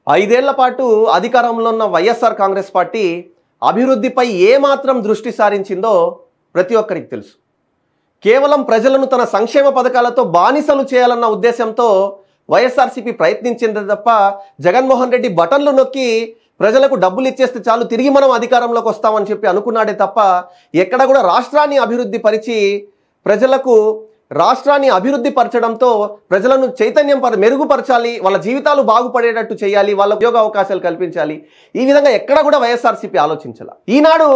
ఐదేళ్ల పాటు అధికారంలో ఉన్న వైఎస్ఆర్ కాంగ్రెస్ పార్టీ అభివృద్ధిపై ఏమాత్రం దృష్టి సారించిందో ప్రతి ఒక్కరికి తెలుసు. కేవలం ప్రజలను తన సంక్షేమ పథకాలతో బానిసలు చేయాలన్న ఉద్దేశంతో వైఎస్ఆర్సీపీ ప్రయత్నించింది తప్ప జగన్మోహన్ రెడ్డి బటన్లు నొక్కి ప్రజలకు డబ్బులు ఇచ్చేస్తే చాలు తిరిగి మనం అధికారంలోకి వస్తామని చెప్పి అనుకున్నాడే తప్ప ఎక్కడ కూడా రాష్ట్రాన్ని అభివృద్ధి పరిచి ప్రజలకు రాష్ట్రాన్ని అభివృద్ధి పరచడంతో ప్రజలను చైతన్యం మెరుగుపరచాలి, వాళ్ళ జీవితాలు బాగుపడేటట్టు చేయాలి, వాళ్ళ ఉద్యోగ అవకాశాలు కల్పించాలి, ఈ విధంగా ఎక్కడ కూడా వైఎస్ఆర్సీపీ ఆలోచించాల. ఈనాడు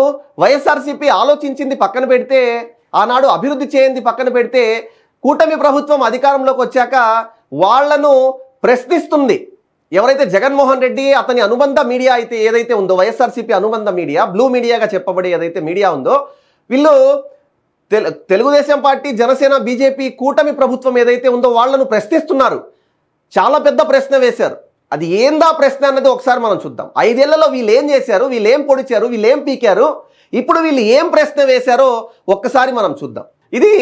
వైఎస్ఆర్సీపీ ఆలోచించింది పక్కన పెడితే, ఆనాడు అభివృద్ధి చేయింది పక్కన పెడితే, కూటమి ప్రభుత్వం అధికారంలోకి వచ్చాక వాళ్లను ప్రశ్నిస్తుంది. ఎవరైతే జగన్మోహన్ రెడ్డి అతని అనుబంధ మీడియా అయితే ఏదైతే ఉందో, వైఎస్ఆర్సీపీ అనుబంధ మీడియా, బ్లూ మీడియాగా చెప్పబడే ఏదైతే మీడియా ఉందో, వీళ్ళు తెలుగుదేశం పార్టీ, జనసేన, బీజేపీ కూటమి ప్రభుత్వం ఏదైతే ఉందో వాళ్లను ప్రశ్నిస్తున్నారు. చాలా పెద్ద ప్రశ్న వేశారు. అది ఏందా ప్రశ్న అన్నది ఒకసారి మనం చూద్దాం. 5 ఏళ్లలో వీళ్ళు ఏం చేశారు, వీళ్ళు ఏం పొడిచారు, వీళ్ళు ఏం పీకారు, ఇప్పుడు వీళ్ళు ఏం ప్రశ్న వేశారో ఒక్కసారి మనం చూద్దాం. ఇది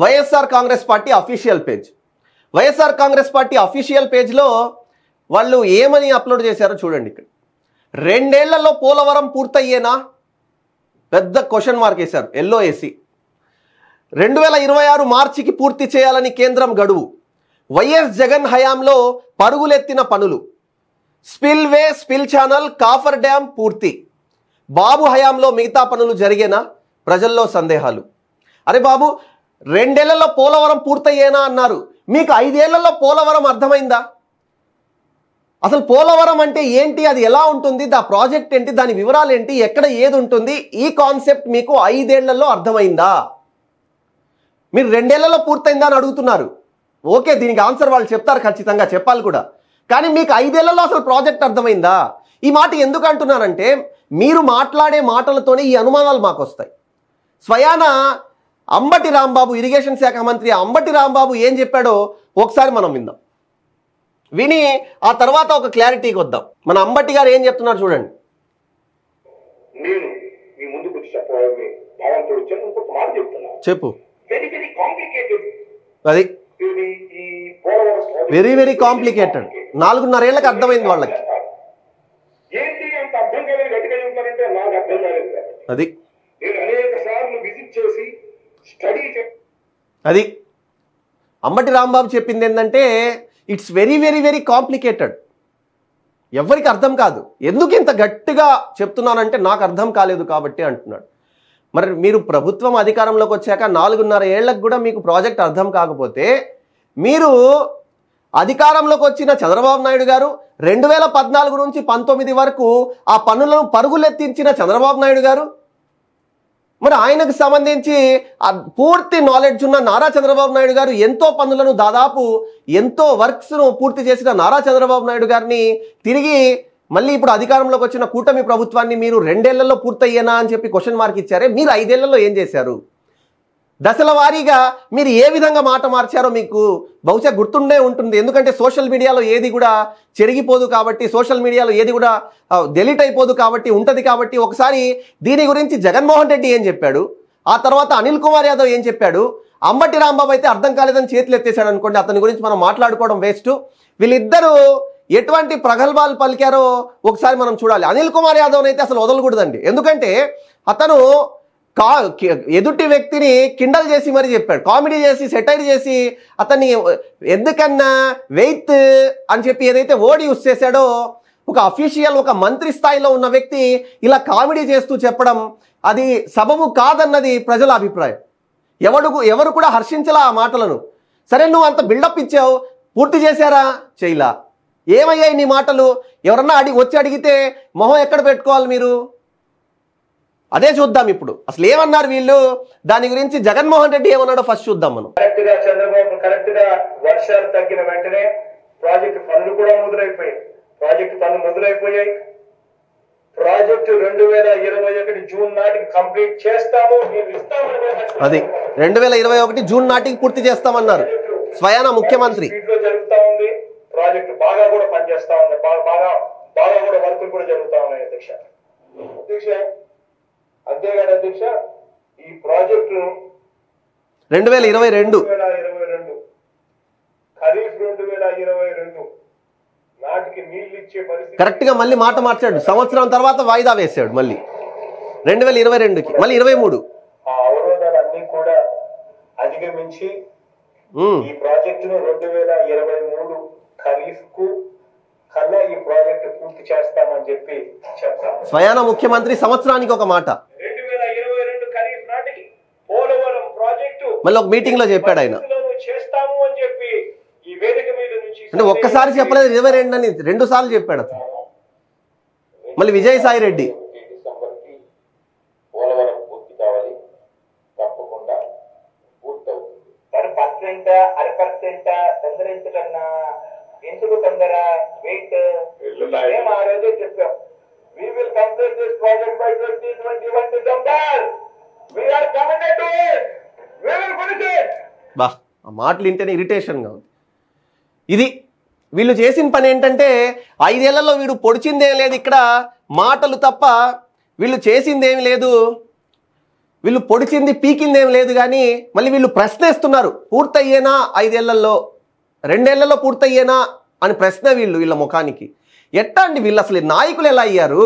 YSR Congress party official page. YSR Congress party official పేజ్లో వాళ్ళు ఏమని అప్లోడ్ చేశారో చూడండి. ఇక్కడ 2 ఏళ్లలో పోలవరం పూర్తయ్యేనా, పెద్ద క్వశ్చన్ మార్క్ వేశారు, ఎల్లో వేసి. 2026 మార్చికి పూర్తి చేయాలని కేంద్రం గడువు. వైఎస్ జగన్ హయాంలో పరుగులెత్తిన పనులు. Spillway, spill channel, coffer dam పూర్తి. బాబు హయాంలో మిగతా పనులు జరిగేనా? ప్రజల్లో సందేహాలు. అరే బాబు, 2 ఏళ్లలో పోలవరం పూర్తయ్యేనా అన్నారు. మీకు 5 ఏళ్లలో పోలవరం అర్థమైందా? అసలు పోలవరం అంటే ఏంటి, అది ఎలా ఉంటుంది, దా ప్రాజెక్ట్ ఏంటి, దాని వివరాలు ఏంటి, ఎక్కడ ఏది ఉంటుంది, ఈ కాన్సెప్ట్ మీకు 5 ఏళ్లలో అర్థమైందా? మీరు 2 ఏళ్లలో పూర్తయిందా అని అడుగుతున్నారు. ఓకే, దీనికి ఆన్సర్ వాళ్ళు చెప్తారు, ఖచ్చితంగా చెప్పాలి కూడా. కానీ మీకు 5 ఏళ్లలో అసలు ప్రాజెక్ట్ అర్థమైందా? ఈ మాట ఎందుకు అంటున్నానంటే, మీరు మాట్లాడే మాటలతోనే ఈ అనుమానాలు మాకు వస్తాయి. స్వయాన అంబటి రాంబాబు, ఇరిగేషన్ శాఖ మంత్రి అంబటి రాంబాబు ఏం చెప్పాడో ఒకసారి మనం విందాం. విని ఆ తర్వాత ఒక క్లారిటీకి వద్దాం. మన అంబటి గారు ఏం చెప్తున్నారు చూడండి. నేను మీ ముందుకు చెప్పాలని భావంతో వచ్చాను. ఇంకొక మాట చెప్తున్నా, చెప్పు. Very very complicated. అది వెరీ వెరీ కాంప్లికేటెడ్. 4.5 ఏళ్ళకి అర్థమైంది వాళ్ళకి. ఏంటి అంత అర్థం కాలేదు గట్టిగా చెప్తారంటే నాకు అర్థం కాలేదు. అది నేను అనేక సార్లు విజిట్ చేసి స్టడీ. అది అంబటి రాంబాబు చెప్పింది ఏంటంటే, it's very very very complicated. ఎవరికి అర్థం కాదు. ఎందుకు ఇంత గట్టిగా చెప్తున్నానంటే నాకు అర్థం కాలేదు కాబట్టి అంటున్నాడు. మరి మీరు ప్రభుత్వం అధికారంలోకి వచ్చాక 4.5 ఏళ్లకు కూడా మీకు ప్రాజెక్ట్ అర్థం కాకపోతే, మీరు అధికారంలోకి వచ్చిన చంద్రబాబు నాయుడు గారు 2014 నుంచి 19 వరకు ఆ పనులను పరుగులెత్తించిన చంద్రబాబు నాయుడు గారు, మరి ఆయనకు సంబంధించి పూర్తి నాలెడ్జ్ ఉన్న నారా చంద్రబాబు నాయుడు గారు ఎంతో పనులను, దాదాపు ఎంతో వర్క్స్ను పూర్తి చేసిన నారా చంద్రబాబు నాయుడు గారిని తిరిగి మళ్ళీ ఇప్పుడు అధికారంలోకి వచ్చిన కూటమి ప్రభుత్వాన్ని మీరు 2 ఏళ్లలో పూర్తయ్యేనా అని చెప్పి క్వశ్చన్ మార్క్ ఇచ్చారే, మీరు 5 ఏళ్లలో ఏం చేశారు? దశల వారీగా మీరు ఏ విధంగా మాట మార్చారో మీకు బహుశా గుర్తుండే ఉంటుంది. ఎందుకంటే సోషల్ మీడియాలో ఏది కూడా చెరిగిపోదు కాబట్టి, సోషల్ మీడియాలో ఏది కూడా డెలీట్ అయిపోదు కాబట్టి, ఉంటుంది కాబట్టి, ఒకసారి దీని గురించి జగన్మోహన్ రెడ్డి ఏం చెప్పాడు, ఆ తర్వాత అనిల్ కుమార్ యాదవ్ ఏం చెప్పాడు, అంబటి రాంబాబు అయితే అర్థం కాలేదని చేతులు ఎత్తేసాడు అనుకోండి, అతని గురించి మనం మాట్లాడుకోవడం వేస్ట్. వీళ్ళిద్దరూ ఎటువంటి ప్రగల్భాలు పలికారో ఒకసారి మనం చూడాలి. అనిల్ కుమార్ యాదవ్ అయితే అసలు వదలకూడదండి. ఎందుకంటే అతను ఎదుటి వ్యక్తిని కిండల్ చేసి మరి చెప్పాడు, కామెడీ చేసి, సెటైర్ చేసి, అతన్ని ఎందుకన్నా వెయిత్ అని చెప్పి ఏదైతే వర్డ్ యూస్ చేశాడో, ఒక అఫీషియల్, ఒక మంత్రి స్థాయిలో ఉన్న వ్యక్తి ఇలా కామెడీ చేస్తూ చెప్పడం అది సబబు కాదన్నది ప్రజల అభిప్రాయం. ఎవరు కూడా హర్షించలా ఆ మాటలను. సరే, నువ్వు అంత బిల్డప్ ఇచ్చావు, పూర్తి చేశారా? చేయలా. ఏమయ్యాయి నీ మాటలు? ఎవరన్నా వచ్చి అడిగితే మొహం ఎక్కడ పెట్టుకోవాలి మీరు? అదే చూద్దాం ఇప్పుడు. అసలు ఏమన్నారు వీళ్ళు, దాని గురించి జగన్మోహన్ రెడ్డి ఏమన్నాడో ఫస్ట్ చూద్దాం మనం. కరెక్ట్ గా చంద్రబాబు కరెక్ట్ గా వర్షాలు తగ్గిన వెంటనే ప్రాజెక్టు పనులు కూడా మొదలైపోయాయి. ప్రాజెక్టు 2021 జూన్ నాటికి కంప్లీట్ చేస్తాము, అది 2021 జూన్ నాటికి పూర్తి చేస్తామన్నారు స్వయాన ముఖ్యమంత్రి. జరుగుతా ఉంది. ప్రాజెక్టు బాగా కూడా పనిచేస్తా ఉంది. బాగా కూడా వర్కులు కూడా జరుగుతా ఉన్నాయి అధ్యక్ష. అంతేగాని అధ్యక్ష, ఈ ప్రాజెక్టు 2022 ఖరీఫ్ 2022 నాటికి నీళ్లు ఇచ్చే పరిస్థితి కరెక్ట్ గా మళ్ళీ మాట మార్చాడు. సంవత్సరం తర్వాత వాయిదా వేసాడు మళ్ళీ 2022కి, మళ్ళీ 23. ఆ అవరోధాలన్నీ కూడా అధిగమించి ఈ ప్రాజెక్టును 2023 ఖరీఫ్ కు కల్లా ఈ ప్రాజెక్టు పూర్తి చేస్తామని చెప్పి చెప్తాం. స్వయాన ముఖ్యమంత్రి సంవత్సరానికి ఒక మాట 2022 ఖరీఫ్ నాటికి పోలవరం ప్రాజెక్టు మళ్ళీ ఒక మీటింగ్ లో చెప్పాడు ఆయన. చేస్తాము అని చెప్పి ఈ వేదిక మీద నుంచి అంటే ఒక్కసారి చెప్పలేదు, 22 అని 2 సార్లు చెప్పాడు అతను. మళ్ళీ విజయసాయి రెడ్డి డిసెంబర్కి పోలవరం పూర్తి కావాలి, తప్పకుండా పూర్తవుతుంది. 10% 1% తొందరించకన్నా ఎందుకు తొందర వెయిట్ మేము ఆ రోజే చెప్పాం. We will complete this project by 2021 December. We are committed to it. We will finish it. బా, ఆ మాటలు వింటేనే ఇరిటేషన్గా ఉంది. ఇది వీళ్ళు చేసిన పని ఏంటంటే 5 ఏళ్లలో వీడు పొడిచిందేం లేదు, ఇక్కడ మాటలు తప్ప వీళ్ళు చేసిందేమి లేదు, వీళ్ళు పొడిచింది పీకిందేం లేదు. కానీ మళ్ళీ వీళ్ళు ప్రశ్నిస్తున్నారు, పూర్తయ్యేనా 5 ఏళ్లలో, 2 ఏళ్లలో పూర్తయ్యేనా అని ప్రశ్న వీళ్ళ ముఖానికి. ఎట్టా అండి వీళ్ళు అసలు నాయకులు ఎలా అయ్యారు?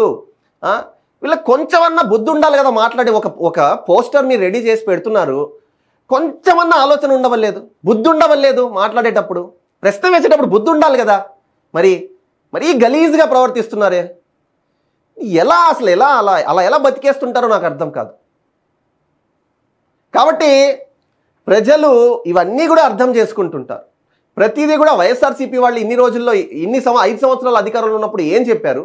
వీళ్ళకి కొంచెమన్నా బుద్ధి ఉండాలి కదా. మాట్లాడి ఒక పోస్టర్ మీరు రెడీ చేసి పెడుతున్నారు, కొంచెమన్నా ఆలోచన ఉండవలేదు, బుద్ధి ఉండవలేదు. మాట్లాడేటప్పుడు ప్రశ్న వేసేటప్పుడు బుద్ధి ఉండాలి కదా. మరీ గలీజ్గా ప్రవర్తిస్తున్నారే. ఎలా అసలు అలా ఎలా బతికేస్తుంటారో నాకు అర్థం కాదు. కాబట్టి ప్రజలు ఇవన్నీ కూడా అర్థం చేసుకుంటుంటారు. ప్రతిదీ కూడా వైఎస్ఆర్సీపీ వాళ్ళు ఇన్ని రోజుల్లో 5 సంవత్సరాల అధికారంలో ఉన్నప్పుడు ఏం చెప్పారు,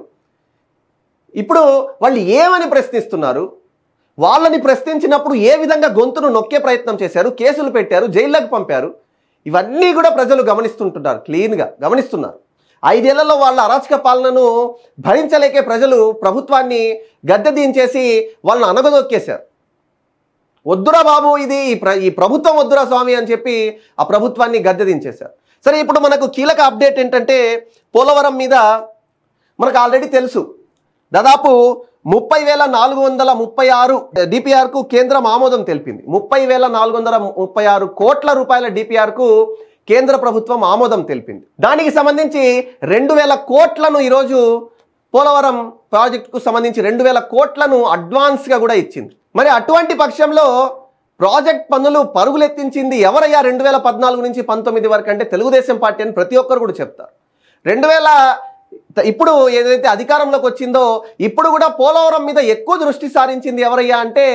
ఇప్పుడు వాళ్ళు ఏమని ప్రశ్నిస్తున్నారు, వాళ్ళని ప్రశ్నించినప్పుడు ఏ విధంగా గొంతును నొక్కే ప్రయత్నం చేశారు, కేసులు పెట్టారు, జైల్లోకి పంపారు. ఇవన్నీ కూడా ప్రజలు గమనిస్తుంటున్నారు, క్లీన్గా గమనిస్తున్నారు. 5 ఏళ్లలో వాళ్ళ అరాచక పాలనను భరించలేకే ప్రజలు ప్రభుత్వాన్ని గద్దె దించేసి వాళ్ళని అనగదొక్కేశారు. వద్దురా బాబు, ఈ ప్రభుత్వం వద్దురా స్వామి అని చెప్పి ఆ ప్రభుత్వాన్ని గద్దె దించేశారు. సరే, ఇప్పుడు మనకు కీలక అప్డేట్ ఏంటంటే పోలవరం మీద మనకు ఆల్రెడీ తెలుసు, దాదాపు 30,436 డిపిఆర్కు కేంద్రం ఆమోదం తెలిపింది. 30,436 కోట్ల రూపాయల డిపిఆర్కు కేంద్ర ప్రభుత్వం ఆమోదం తెలిపింది. దానికి సంబంధించి 2,000 కోట్లను ఈరోజు పోలవరం ప్రాజెక్టుకు సంబంధించి 2,000 కోట్లను అడ్వాన్స్గా కూడా ఇచ్చింది. మరి అటువంటి పక్షంలో ప్రాజెక్ట్ పనులు పరుగులెత్తించింది ఎవరయ్యా 2014 నుంచి 19 వరకు అంటే తెలుగుదేశం పార్టీ అని ప్రతి ఒక్కరు కూడా చెప్తారు. ఇప్పుడు ఏదైతే అధికారంలోకి వచ్చిందో ఇప్పుడు కూడా పోలవరం మీద ఎక్కువ దృష్టి సారించింది ఎవరయ్యా అంటే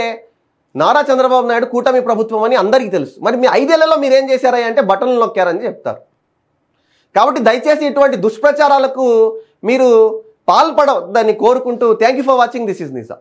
నారా చంద్రబాబు నాయుడు కూటమి ప్రభుత్వం అని అందరికీ తెలుసు. మరి మీ 5 ఏళ్లలో మీరు ఏం చేశారయ్యా అంటే బటన్లు నొక్కారని చెప్తారు. కాబట్టి దయచేసి ఇటువంటి దుష్ప్రచారాలకు మీరు పాల్పడవద్దని కోరుకుంటూ thank you for watching. This is నిజా.